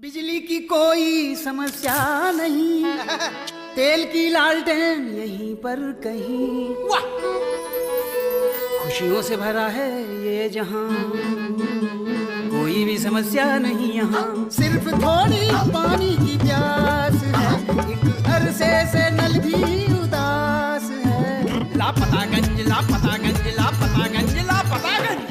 बिजली की कोई समस्या नहीं, तेल की लालटेन यहीं पर कहीं, खुशियों से भरा है ये जहां, कोई भी समस्या नहीं यहाँ, सिर्फ थोड़ी पानी की प्यास है, एक अरसे से नल भी उदास है। लापतागंज लापतागंज लापतागंज लापतागंज।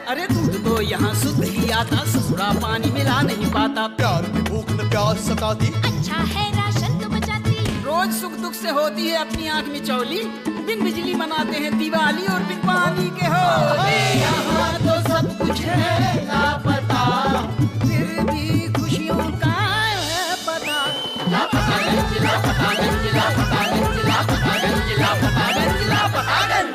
अरे दूध तो यहाँ शुद्ध ही आता, ससुरा पानी मिला नहीं पाता, प्यार की भूख में प्यास सताती, अच्छा है राशन तो बचाती, रोज सुख दुख से होती है अपनी आंख में चौली, बिन बिजली मनाते हैं दिवाली और बिन पानी के होली। यहाँ तो सब कुछ है लापता, फिर भी खुशियों का है पता। लापतागंज लापतागंज लापतागंज लापतागंज लापतागंज लापतागंज।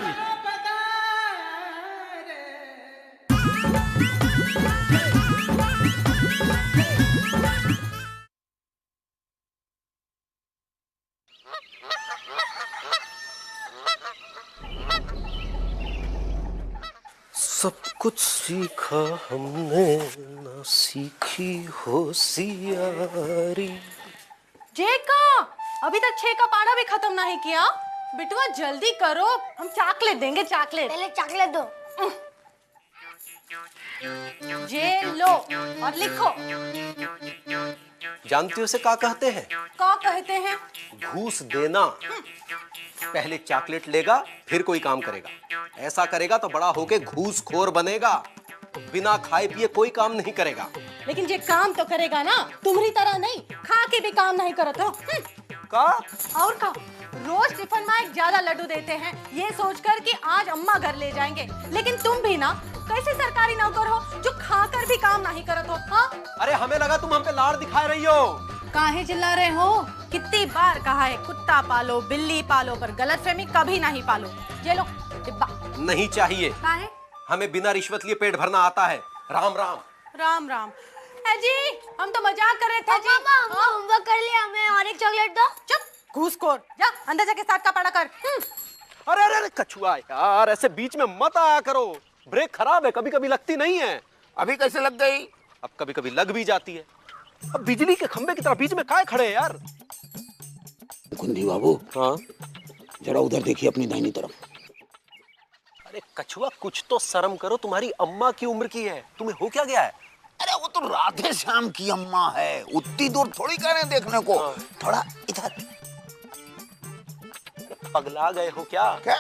सब कुछ सीखा हमने, ना सीखी होशियारी। जे का अभी तक 6 का पारा भी खत्म नहीं किया। बिटुआ जल्दी करो, हम चॉकलेट देंगे, चॉकलेट। पहले चॉकलेट दो। जे लो और लिखो। जानती हो उसे क्या कहते हैं? क्या कहते हैं? घूस देना। पहले चॉकलेट लेगा फिर कोई काम करेगा, ऐसा करेगा तो बड़ा होके घूसखोर बनेगा, बिना खाए पिए कोई काम नहीं करेगा। लेकिन जे काम तो करेगा ना, तुम्हारी तरह नहीं, खा के भी काम नहीं करत हो। का? और का? रोज टिफिन में एक ज्यादा लड्डू देते हैं, ये सोचकर कि आज अम्मा घर ले जाएंगे, लेकिन तुम भी ना कैसे सरकारी नौकर हो जो खाकर भी काम नहीं करत हो? हाँ? अरे हमें लगा तुम हम पे लाड़ दिखा रही हो। काहे चिल्ला रहे हो? कितनी बार कहा है कुत्ता पालो बिल्ली पालो, पर गलतफहमी कभी नहीं पालो। ये लो डिब्बा। नहीं चाहिए। काहे? हमें बिना रिश्वत लिए पेट भरना आता है। राम राम। राम राम। जी हम तो मजाक कर रहे थे जी। मामा होमवर्क कर लिया, हमें और एक चॉकलेट दो। चुप घूसखोर, जा अंदर जाके साथ का पढ़ा कर। अरे अरे कछुआ यार, ऐसे बीच में मत आया करो, ब्रेक खराब है, कभी कभी लगती नहीं है। अभी कैसे लग गई? अब कभी कभी लग भी जाती है। अब बिजली के खंबे की तरह बीच में काहे खड़े हैं यार? कुंदी बाबू, हाँ जरा उधर देखिए अपनी दाहिनी तरफ। अरे कछुआ कुछ तो शर्म करो, तुम्हारी अम्मा की उम्र की है, तुम्हें हो क्या गया है? अरे वो तो राधे श्याम की अम्मा है, उतनी दूर थोड़ी कह रहे हैं देखने को। हाँ। थोड़ा इधर। पगला गए हो क्या? क्या?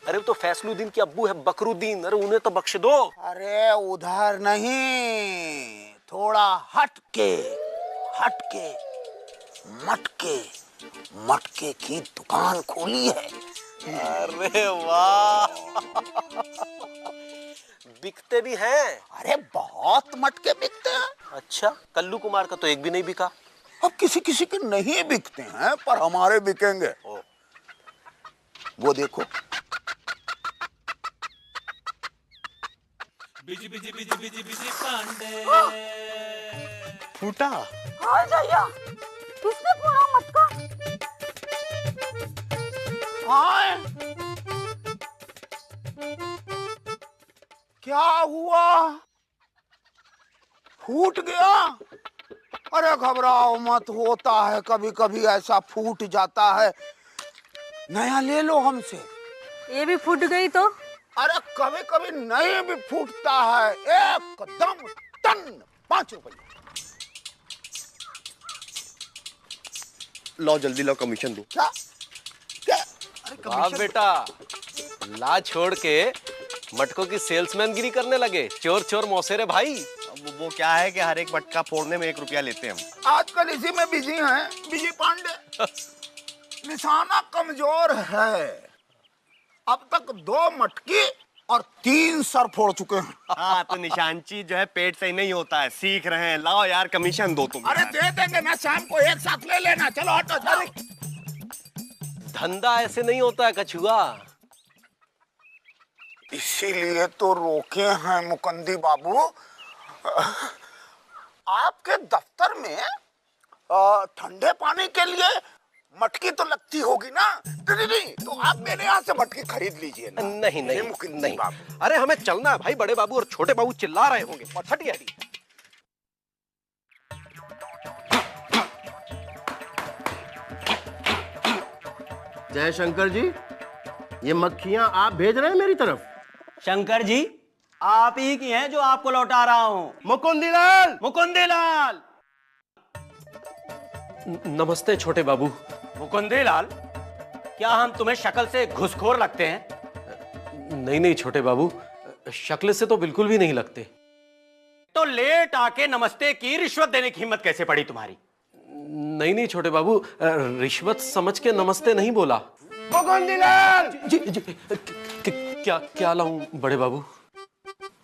अरे वो तो फैसलुद्दीन की अब्बू है, बकरुद्दीन, अरे उन्हें तो बख्श दो। अरे उधर नहीं, थोड़ा हटके, हटके, मटके, मटके की दुकान खोली है। अरे वाह, बिकते भी हैं? अरे बहुत मटके बिकते हैं। अच्छा, कल्लू कुमार का तो एक भी नहीं बिका। अब किसी किसी के नहीं बिकते हैं, पर हमारे बिकेंगे। वो देखो। Busy busy busy busy busy Pandey. फूटा? हाँ भैया, किसने फोड़ा मटका? हाँ, क्या हुआ? फूट गया? अरे घबराओ मत, होता है कभी कभी ऐसा, फूट जाता है। नया ले लो हमसे। ये भी फूट गई तो? अरे कभी कभी नए भी फूटता है, एकदम टन 5 रुपए। लो जल्दी लो, कमीशन दो। क्या? क्या? वाह बेटा, ला छोड़ के मटकों की सेल्समैनगिरी करने लगे, चोर चोर मौसेरे भाई। वो क्या है कि हर एक मटका फोड़ने में 1 रुपया लेते हैं हम। आजकल इसी में बिजी हैं, बिजी पांडे। निशाना कमजोर है, अब तक 2 मटकी और 3 सर फोड़ चुके हैं। हाँ तो निशानची जो है पेट सही नहीं होता है, सीख रहे हैं। लाओ यार कमीशन दो तुम। अरे दे देंगे ना, शाम को एक साथ ले लेना। चलो हटो, चलो। धंधा ऐसे नहीं होता है कछुआ। इसीलिए तो रोके हैं मुकंदी बाबू। आपके दफ्तर में ठंडे पानी के लिए मटकी तो लगती होगी ना? नहीं नहीं, तो आप मेरे यहाँ से मटकी खरीद लीजिए ना। नहीं नहीं मुकुंद नहीं बाबू। अरे हमें चलना है भाई, बड़े बाबू और छोटे बाबू चिल्ला रहे होंगे। हटिए हटिए। जय शंकर जी, ये मक्खियां आप भेज रहे हैं मेरी तरफ? शंकर जी, आप ही की हैं जो आपको लौटा रहा हूँ। मुकुंदीलाल! मुकुंदीलाल! नमस्ते छोटे बाबू। मुकुंदीलाल, क्या हम तुम्हें शक्ल से घुसखोर लगते हैं? नहीं नहीं छोटे बाबू, शक्ल से तो बिल्कुल भी नहीं लगते। तो लेट आके नमस्ते की रिश्वत देने की हिम्मत कैसे पड़ी तुम्हारी? नहीं नहीं छोटे बाबू, रिश्वत समझ के नमस्ते नहीं बोला। मुकुंदीलाल! जी क्या क्या लाऊं बड़े बाबू?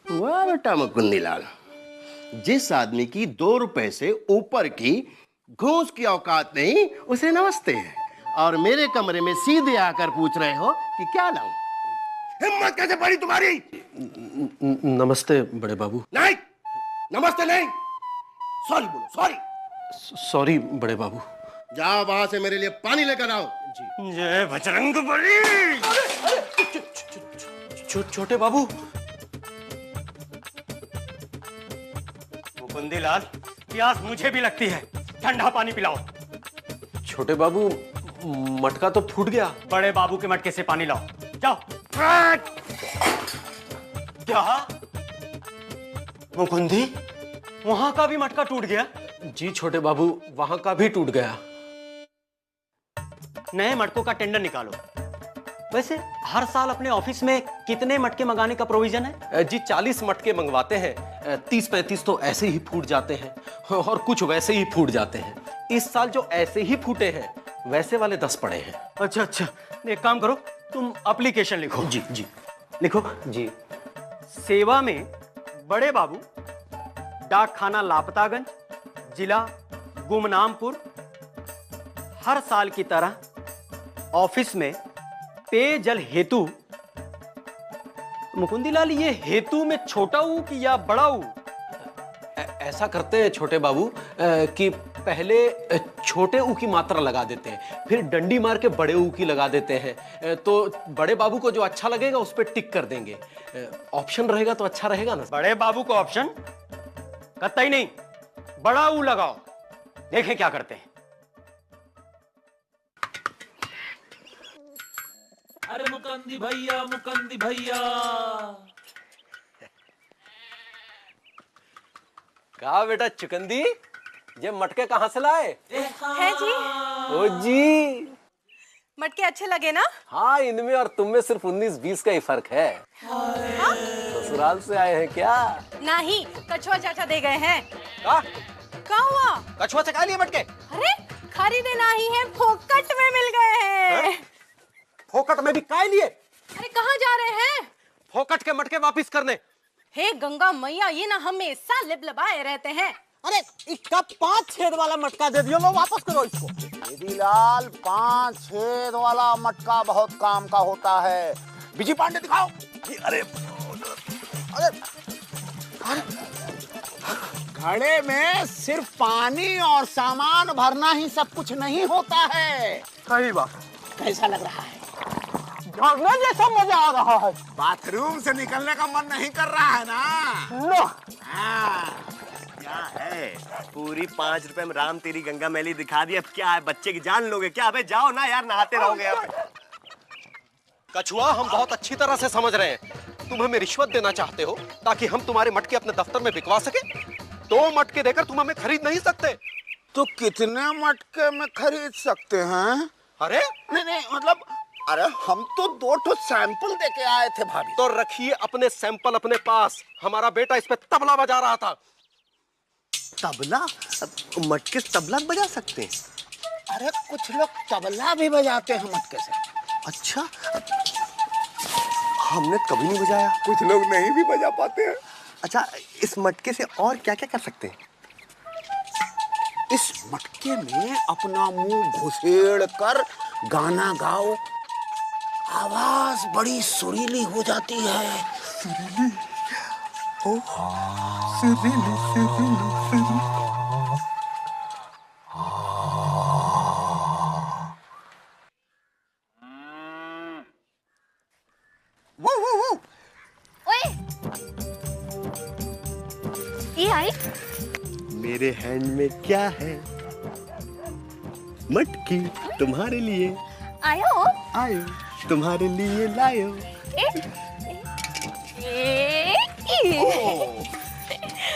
वाह बेटा मुकुंदीलाल, जिस आदमी की 2 रुपए से ऊपर की घूस की औकात नहीं, उसे नमस्ते है, और मेरे कमरे में सीधे आकर पूछ रहे हो कि क्या लाऊं? हिम्मत कैसे पड़ी तुम्हारी? नमस्ते बड़े बाबू। नहीं, नमस्ते नहीं, सॉरी बोलो, सॉरी। सॉरी बड़े बाबू। जाओ वहां से मेरे लिए पानी लेकर आओ। जय बजरंगबली! छोटे बाबू। मुकुंदीलाल, प्यास मुझे भी लगती है, ठंडा पानी पिलाओ। छोटे बाबू, मटका तो फूट गया। बड़े बाबू के मटके से पानी लाओ, जाओ। क्या मुकुंदी, वहां का भी मटका टूट गया? जी छोटे बाबू, वहां का भी टूट गया। नए मटकों का टेंडर निकालो। वैसे हर साल अपने ऑफिस में कितने मटके मंगाने का प्रोविजन है? जी 40 मटके मंगवाते हैं, 30-35 तो ऐसे ही फूट जाते हैं और कुछ वैसे ही फूट जाते हैं। इस साल जो ऐसे ही फूटे हैं, वैसे वाले 10 पड़े हैं। अच्छा अच्छा, एक काम करो, तुम एप्लीकेशन लिखो। जी जी लिखो जी। सेवा में बड़े बाबू, डाक खाना लापतागंज, जिला गुमनामपुर। हर साल की तरह ऑफिस में पेयजल हेतु। मुकुंदीलाल, ये हेतु में छोटा ऊ कि या बड़ा ऊ? ऐसा करते हैं छोटे बाबू कि पहले छोटे ऊ की मात्रा लगा देते हैं, फिर डंडी मार के बड़े ऊ की लगा देते हैं। तो बड़े बाबू को जो अच्छा लगेगा उस पर टिक कर देंगे। ऑप्शन रहेगा तो अच्छा रहेगा ना। बड़े बाबू को ऑप्शन कतई नहीं, बड़ा ऊ लगाओ, देखें क्या करते हैं। अरे मुकंदी भैया, मुकंदी भैया! कहा बेटा चुकंदी, ये मटके कहाँ से लाए? है जी? ओ जी, मटके अच्छे लगे ना? हाँ, इनमें और तुम में सिर्फ 19-20 का ही फर्क है। ससुराल से आए हैं क्या? नहीं, कछुआ चाचा दे गए हैं। क्या हुआ? कछुआ चखा लिए मटके? अरे खरीदे नहीं है, फोकट में मिल गए हैं। फोकट में भी काय लिए? अरे कहाँ जा रहे हैं? फोकट के मटके वापिस करने। हे गंगा मैया, ये ना हमेशा लिबलिबाए रहते हैं। अरे इसका 5 छेद वाला मटका दे दियो, लो वापस करो इसको। दीदीलाल, 5 छेद वाला मटका बहुत काम का होता है। विजय पांडे दिखाओ। अरे अरे घड़े में सिर्फ पानी और सामान भरना ही सब कुछ नहीं होता है। सही बात। कैसा लग रहा है? झरने जैसा मजा आ रहा है। बाथरूम से निकलने का मन नहीं कर रहा है ना? लो, हाँ। क्या है, पूरी 5 रुपए में राम तेरी गंगा मैली दिखा दी। अब क्या है, बच्चे की जान लोगे क्या? अबे जाओ ना यार, नहाते रहोगे यहाँ पे। कछुआ, हम बहुत अच्छी तरह से समझ रहे हैं, तुम हमें रिश्वत देना चाहते हो ताकि हम तुम्हारे मटके अपने दफ्तर में बिकवा सके। 2 मटके देकर तुम हमें खरीद नहीं सकते। तो कितने मटके में खरीद सकते हैं? अरे नहीं मतलब, अरे हम तो 2 सैंपल देके आए थे भाभी। तो रखिए अपने सैंपल अपने पास। हमारा बेटा इस पे तबला बजा रहा था। तबला? मटके तबला बजा सकते हैं? अरे कुछ लोग तबला भी बजाते हैं मटके से। अच्छा, हमने कभी नहीं बजाया। कुछ लोग नहीं भी बजा पाते हैं। अच्छा, इस मटके से और क्या क्या कर सकते हैं? इस मटके में अपना मुंह घुसेड़ कर गाना गाओ, आवाज बड़ी सुरीली हो जाती है। सुरीली? ये आई मेरे हैंड में क्या है? मटकी तुम्हारे लिए आयो आयो, तुम्हारे लिए लायो।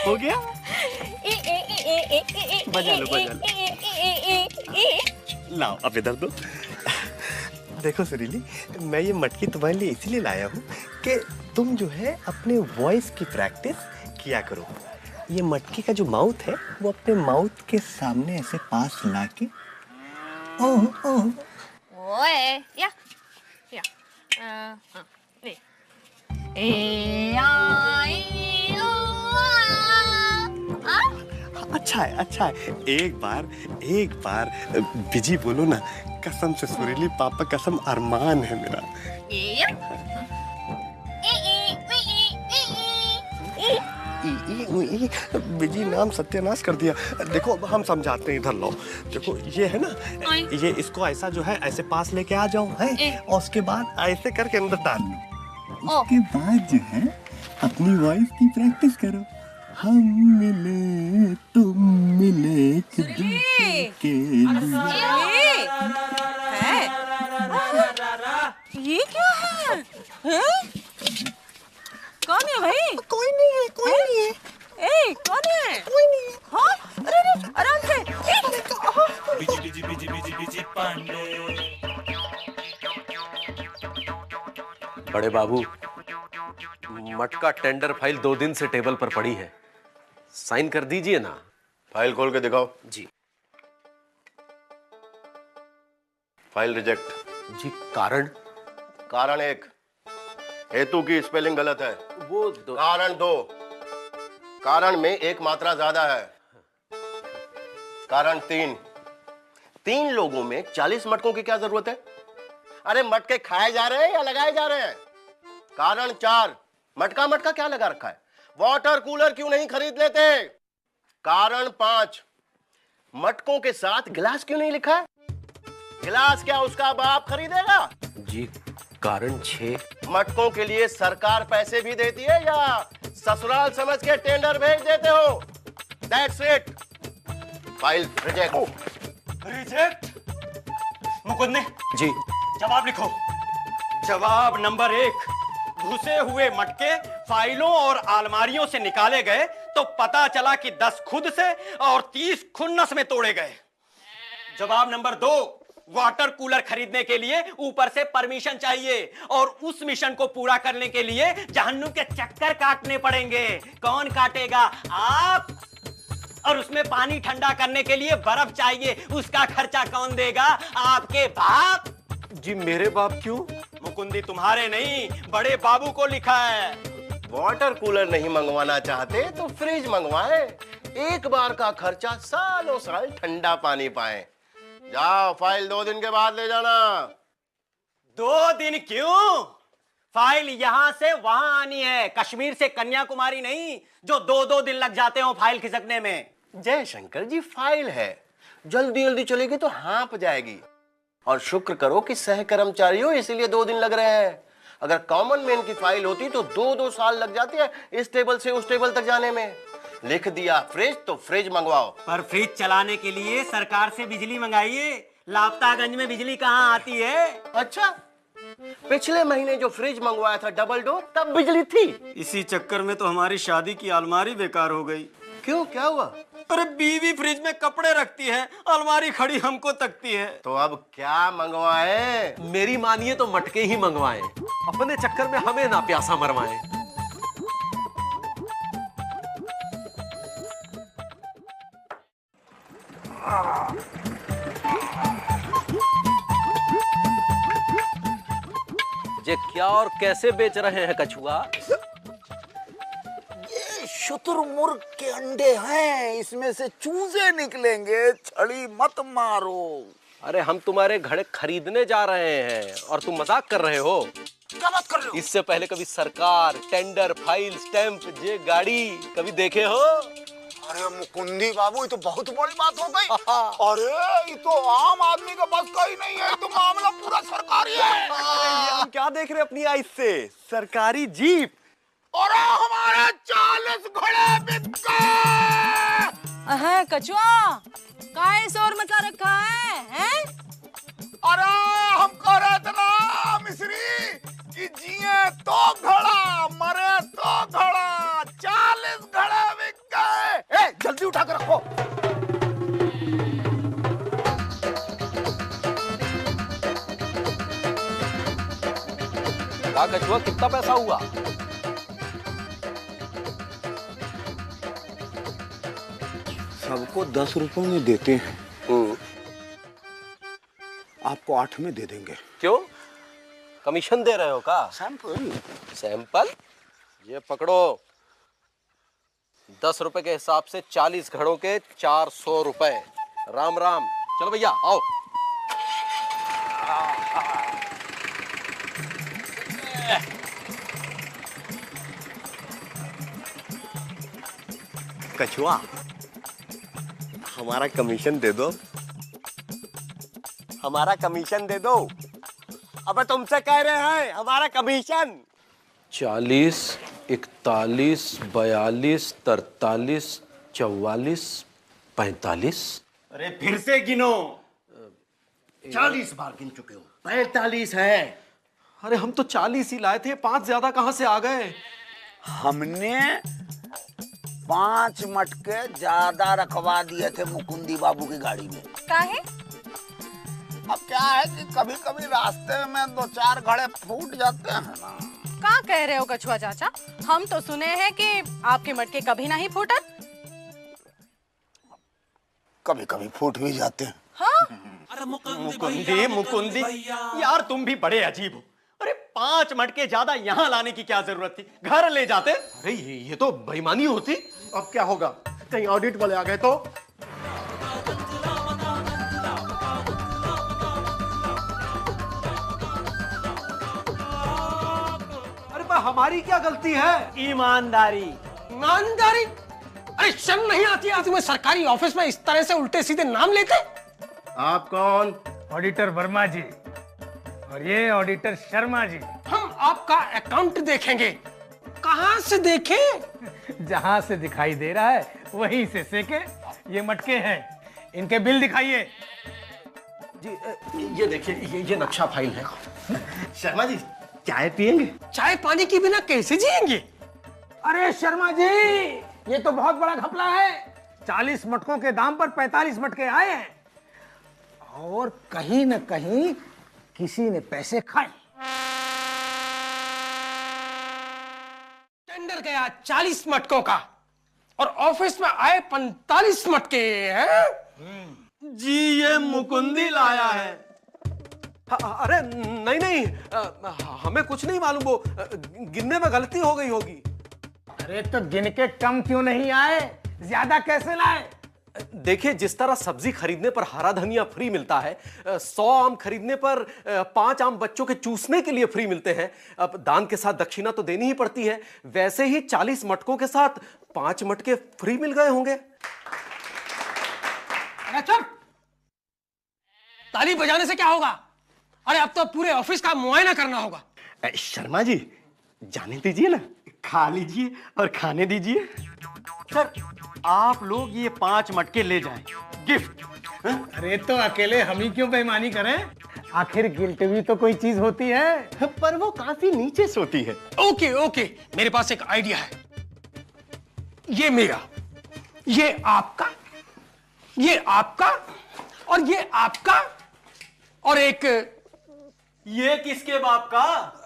हो गया? बजा लो, बजा लो। लाओ अब इधर दो। देखो सुरीली, मैं ये मटकी तुम्हारे लिए इसीलिए लाया हूँ कि तुम जो है अपने वॉइस की प्रैक्टिस किया करो। ये मटकी का जो माउथ है वो अपने माउथ के सामने ऐसे पास लाके ओह ओह ओए या हाँ ले अच्छा है। एक बार बिजी बोलो ना। कसम से सुरीली पापा, कसम अरमान है मेरा। बिजी नाम सत्यानाश कर दिया। देखो अब हम समझाते हैं, इधर लो। देखो ये है ना, ये इसको ऐसा जो है ऐसे पास लेके आ जाओ है, और उसके बाद ऐसे करके अंदर डाल लो। उसके बाद जो है अपनी वॉइस की प्रैक्टिस करो। हम मिले तुम मिले एक दूसरे के लिए। ये क्या है? कौन है भाई? कोई नहीं है। ए, कौन है? कोई नहीं है। हाँ? अरे आराम से। बिजी पांडे। बड़े बाबू, मटका टेंडर फाइल 2 दिन से टेबल पर पड़ी है, साइन कर दीजिए ना। फाइल खोल के दिखाओ। जी फाइल रिजेक्ट। जी कारण? कारण 1, हेतु की स्पेलिंग गलत है। वो कारण 2, कारण में एक मात्रा ज्यादा है। कारण 3 लोगों में 40 मटकों की क्या जरूरत है? अरे मटके खाए जा रहे हैं या लगाए जा रहे हैं? कारण 4, मटका क्या लगा रखा है? वाटर कूलर क्यों नहीं खरीद लेते? कारण 5, मटकों के साथ गिलास क्यों नहीं लिखा है? गिलास क्या उसका बाप खरीदेगा? जी कारण 6, मटकों के लिए सरकार पैसे भी देती है या ससुराल समझ के टेंडर भेज देते हो? That's it. File reject. Mukund ने जी जवाब लिखो। जवाब नंबर 1, घुसे हुए मटके फाइलों और अलमारियों से निकाले गए तो पता चला कि 10 खुद से और 30 खुन्नस में तोड़े गए। जवाब नंबर 2, वाटर कूलर खरीदने के लिए ऊपर से परमिशन चाहिए और उस मिशन को पूरा करने के लिए जहन्नुम के चक्कर काटने पड़ेंगे। कौन काटेगा? आप। और उसमें पानी ठंडा करने के लिए बर्फ चाहिए, उसका खर्चा कौन देगा? आपके बाप। जी मेरे बाप क्यों? मुकुंदी तुम्हारे नहीं, बड़े बाबू को लिखा है। वाटर कूलर नहीं मंगवाना चाहते तो फ्रिज मंगवाए, एक बार का खर्चा सालों साल ठंडा पानी पाए। जाओ फाइल 2 दिन के बाद ले जाना। 2 दिन क्यों? फाइल यहां से वहां आनी है, कश्मीर से कन्याकुमारी नहीं, जो 2-2 दिन लग जाते हो फाइल खिसकने में। जय शंकर जी, फाइल है, जल्दी चलेगी तो हाँप जाएगी। और शुक्र करो कि सह कर्मचारी हो, इसीलिए 2 दिन लग रहे हैं। अगर कॉमन मैन की फाइल होती तो 2-2 साल लग जाती है इस टेबल से उस टेबल तक जाने में। लिख दिया फ्रिज तो फ्रिज मंगवाओ। पर फ्रिज चलाने के लिए सरकार से बिजली मंगाइए। लापतागंज में बिजली कहाँ आती है? अच्छा, पिछले महीने जो फ्रिज मंगवाया था डबल डोर, तब बिजली थी। इसी चक्कर में तो हमारी शादी की अलमारी बेकार हो गई। क्यों, क्या हुआ? अरे बीवी फ्रिज में कपड़े रखती है, अलमारी खड़ी हमको तकती है। तो अब क्या मंगवाए? मेरी मानिए तो मटके ही मंगवाएं, अपने चक्कर में हमें ना प्यासा मरवाएं। ये क्या और कैसे बेच रहे हैं कछुआ? ये शुतुरमुर्ग के अंडे हैं, इसमें से चूजे निकलेंगे, छड़ी मत मारो। अरे हम तुम्हारे घड़े खरीदने जा रहे हैं और तुम मजाक कर रहे हो। क्या बात कर रहे हो? इससे पहले कभी सरकार, टेंडर, फाइल, स्टैंप, ये गाड़ी कभी देखे हो? अरे मुकुंदी बाबू, ये तो बहुत बड़ी बात हो गई। अरे ये तो आम आदमी का बस का ही नहीं है, तो मामला पूरा सरकारी है। हम क्या देख रहे हैं अपनी आइस से? सरकारी जीप। और हमारे 40 घोड़े बिक गए। है कछुआ? काहे शोर मचा रखा है, हैं? अरे हमको रहे थे ना मिस्री कि जिए तो घड़ा मरे तो घड़ा, 40 घड़े बिक गए। जल्दी उठा कर रखो। कछुआ कितना पैसा हुआ? सबको 10 रुपए में देते हैं, आपको 8 में दे देंगे। क्यों, कमीशन दे रहे हो का? सैंपल। सैंपल? ये पकड़ो, 10 रुपए के हिसाब से 40 घड़ों के 400 रुपए। राम राम। चलो भैया आओ। कछुआ, हमारा कमीशन दे दो, हमारा कमीशन दे दो। अब तुमसे कह रहे हैं हमारा कमीशन। 40, 41, 42, 43, 44, 45। अरे फिर से गिनो। 40 बार गिन चुके हो, 45 है। अरे हम तो 40 ही लाए थे, 5 ज्यादा कहां से आ गए? हमने 5 मटके ज्यादा रखवा दिए थे मुकुंदी बाबू की गाड़ी में। काहे? अब क्या है कि कभी कभी रास्ते में 2-4 घड़े फूट जाते हैं ना। क्या कह रहे हो कछुआ चाचा? हम तो सुने हैं कि आपके मटके कभी नहीं फूटत। कभी कभी फूट भी जाते हैं। हाँ? अरे मुकुंदी मुकुंदी, यार तुम भी बड़े अजीब हो। अरे 5 मटके ज्यादा यहाँ लाने की क्या जरूरत थी, घर ले जाते। अरे ये तो बेईमानी होती। अब क्या होगा, कहीं ऑडिट वाले आ गए तो? अरे पर हमारी क्या गलती है? ईमानदारी। ईमानदारी? अरे शर्म नहीं आती है तुम्हें सरकारी ऑफिस में इस तरह से उल्टे सीधे नाम लेते? आप कौन? ऑडिटर वर्मा जी, और ये ऑडिटर शर्मा जी। हम आपका अकाउंट देखेंगे। कहां से देखें? जहां से दिखाई दे रहा है वहीं से सेके। ये मटके हैं, इनके बिल दिखाइए। जी ये देखिए, ये नक्शा फाइल है। शर्मा जी, चाय पियेंगे? चाय पानी के बिना कैसे जिएंगे? अरे शर्मा जी, ये तो बहुत बड़ा घपला है। 40 मटकों के दाम पर 45 मटके आए हैं, और कहीं न कहीं किसी ने पैसे खाए। टेंडर गया 40 मटकों का और ऑफिस में आए 45 मटके हैं। जी ये मुकुंदी लाया है। अरे नहीं नहीं, हमें कुछ नहीं मालूम, वो गिनने में गलती हो गई होगी। अरे तो गिन के कम क्यों नहीं आए, ज्यादा कैसे लाए? देखिए, जिस तरह सब्जी खरीदने पर हरा धनिया फ्री मिलता है, 100 आम खरीदने पर 5 आम बच्चों के चूसने के लिए फ्री मिलते हैं। अब दान के साथ दक्षिणा तो देनी ही पड़ती है, वैसे ही 40 मटकों के साथ 5 मटके फ्री मिल गए होंगे। अरे चुप! ताली बजाने से क्या होगा? अरे अब तो पूरे ऑफिस का मुआयना करना होगा। शर्मा जी, जाने दीजिए ना, खा लीजिए और खाने दीजिए। सर आप लोग ये 5 मटके ले जाएं, गिफ्ट। अरे तो अकेले हम ही क्यों बेईमानी करें? आखिर गिल्ट भी तो कोई चीज होती है। पर वो काफी नीचे सोती है। ओके ओके, मेरे पास एक आइडिया है। ये मेरा, ये आपका, ये आपका, और ये आपका, और एक ये किसके बाप का?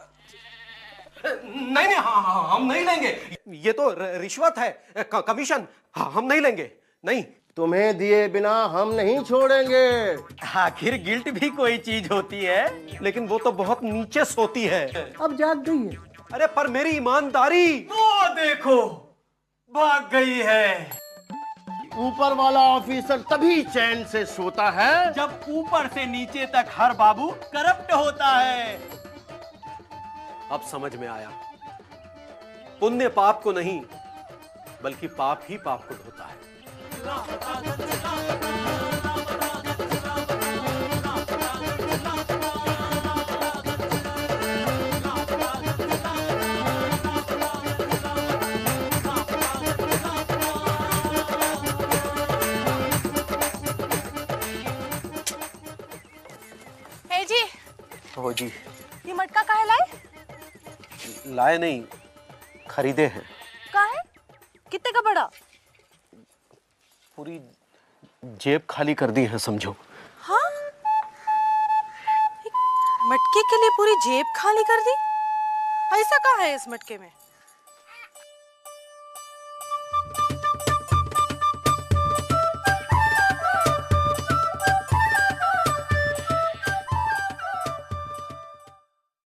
नहीं नहीं, हाँ, हम नहीं लेंगे। ये तो रिश्वत है, कमीशन। हाँ, हम नहीं लेंगे। नहीं, तुम्हें दिए बिना हम नहीं छोड़ेंगे। आखिर गिल्ट भी कोई चीज होती है, लेकिन वो तो बहुत नीचे सोती है। अब जाग गई है। अरे पर मेरी ईमानदारी। वो देखो भाग गई है। ऊपर वाला ऑफिसर तभी चैन से सोता है जब ऊपर से नीचे तक हर बाबू करप्ट होता है। अब समझ में आया, पुण्य पाप को नहीं बल्कि पाप ही पाप को धोता है। हो जी। ये मटका काहे लाए? लाए नहीं, खरीदे हैं। काहे? कितने का पड़ा? पूरी जेब खाली कर दी है समझो। हाँ? मटके के लिए पूरी जेब खाली कर दी? ऐसा क्या है इस मटके में?